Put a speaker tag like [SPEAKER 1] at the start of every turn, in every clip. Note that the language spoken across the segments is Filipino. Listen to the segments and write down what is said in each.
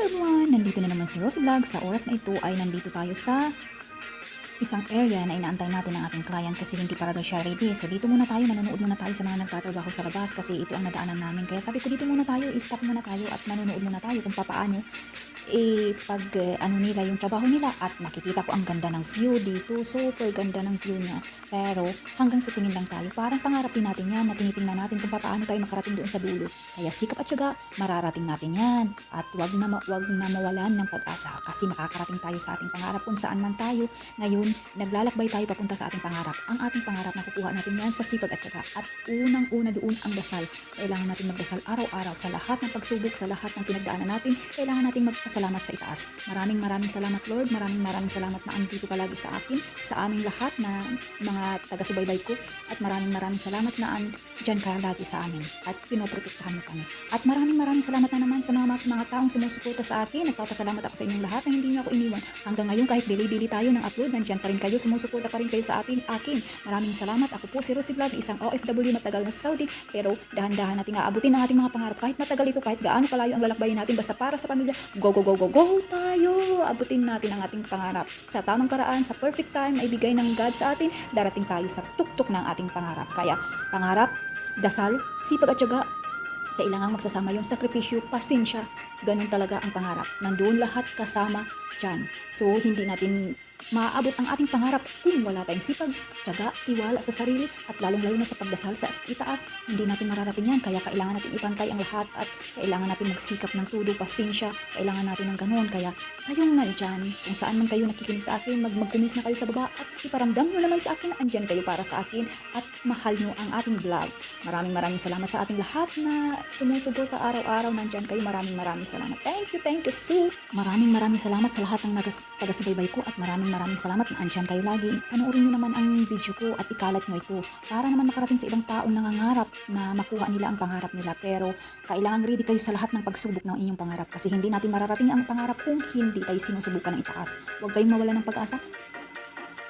[SPEAKER 1] everyone! Nandito na naman si Rosie Vlog. Sa oras na ito ay nandito tayo sa isang area na inaantay natin ang ating client kasi hindi para daw siya ready. So dito muna tayo, manonood muna tayo sa mga nagtatrabaho sa labas kasi ito ang nadaanan namin. Kaya sabi ko dito muna tayo, i-stop muna tayo at manonood muna tayo kung papaano ano nila yung trabaho nila at nakikita ko ang ganda ng view dito, super ganda ng view niya, pero hanggang sa tingin lang tayo, parang pangarapin natin yan na tinitingnan natin kung paano tayo makarating doon sa dulo. Kaya sikap at syaga, mararating natin yan at wag na mawalan ng pag-asa kasi makakarating tayo sa ating pangarap kung saan man tayo. Ngayon, naglalakbay tayo papunta sa ating pangarap. Ang ating pangarap nakukuha natin yan sa sipag at syaga at unang-una doon ang dasal. Kailangan natin magdasal araw-araw sa lahat ng pagsubok, sa lahat ng pinagdaanan natin. Kailangan natin magpasalamat sa itaas. Maraming salamat Lord, maraming salamat na andito ka lagi sa akin, sa aming lahat na mga taga-subaybay ko at maraming salamat na andyan ka lagi sa amin at pinoprotektahan mo kami. At maraming salamat na naman sa mga taong sumusuporta sa akin. Nagpapasalamat ako sa inyong lahat na hindi niyo ako iniwan. Hanggang ngayon kahit delay tayo ng upload, nandyan pa rin kayo, sumusuporta pa rin kayo sa akin. Maraming salamat. Ako po si Rosie Vlog, isang OFW matagal na sa Saudi, pero dahan-dahan nating aabutin ang ating mga pangarap kahit matagal ito, kahit gaano kalayo ang lalakbayin natin, basta para sa pamilya. Go tayo! Abutin natin ang ating pangarap. Sa tamang paraan, sa perfect time na ibigay ng God sa atin, darating tayo sa tuktok ng ating pangarap. Kaya, pangarap, dasal, sipag at syaga, kailangang magsasama yung sakripisyo, pasensya. Ganun talaga ang pangarap. Nandoon lahat kasama dyan. So, hindi natin maaabot ang ating pangarap kung wala tayong sipag, tiyaga, tiwala sa sarili at lalong-lalo na sa pagdasal sa itaas. Hindi natin mararating yan, kaya kailangan natin ipantay ang lahat at kailangan natin magsikap ng todo, pasensya, kailangan natin ng ganoon. Kaya kayong nandyan, kung saan man kayo nakikinig sa akin, magkumis na kayo sa baba at iparamdam nyo naman sa akin, andyan kayo para sa akin at mahal nyo ang ating vlog. Maraming salamat sa ating lahat na sumusuporta araw-araw, nandyan kayo. Maraming salamat. Thank you so. Maraming salamat sa lahat ng taga-subaybay ko at maraming salamat na andyan kayo lagi. Panoorin nyo naman ang video ko at ikalat nyo ito para naman makarating sa ibang taong nangangarap na makuha nila ang pangarap nila. Pero kailangan ready kayo sa lahat ng pagsubok ng inyong pangarap kasi hindi natin mararating ang pangarap kung hindi tayo sinusubukan ng itaas. Huwag kayong mawala ng pag-asa.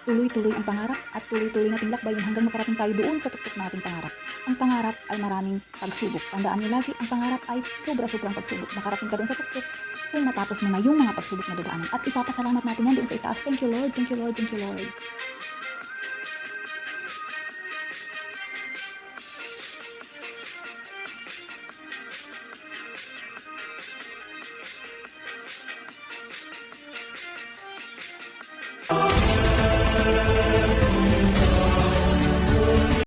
[SPEAKER 1] Tuloy-tuloy ang pangarap at tuloy-tuloy nating lakbayin hanggang makarating tayo doon sa tuktok ng ating pangarap. Ang pangarap ay maraming pagsubok. Tandaan niyo lagi, ang pangarap ay sobra-sobrang pagsubok. Makarating ka doon sa tuktok kung matapos mo na yung mga pagsubok na dadaanan. At ipapasalamat natin yan doon sa itaas. Thank you Lord, thank you Lord, thank you Lord.